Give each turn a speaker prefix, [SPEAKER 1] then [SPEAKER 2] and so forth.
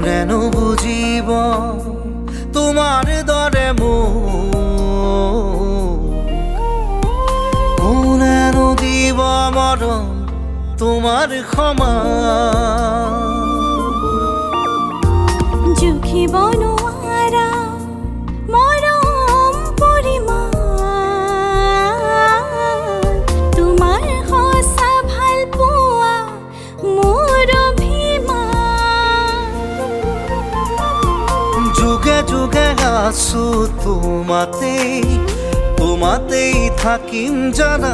[SPEAKER 1] কোনেনো বুজিব তোমাৰ দৰে কোনেনো দিব মৰম তোমাৰ সমান
[SPEAKER 2] জুখিব নোৱাৰা মৰম পৰিমাণ তোমাৰ সঁচা ভাল পোৱা মোৰ অভিমান
[SPEAKER 1] যুগে যুগে আছো তোমাতেই থাকিম জানা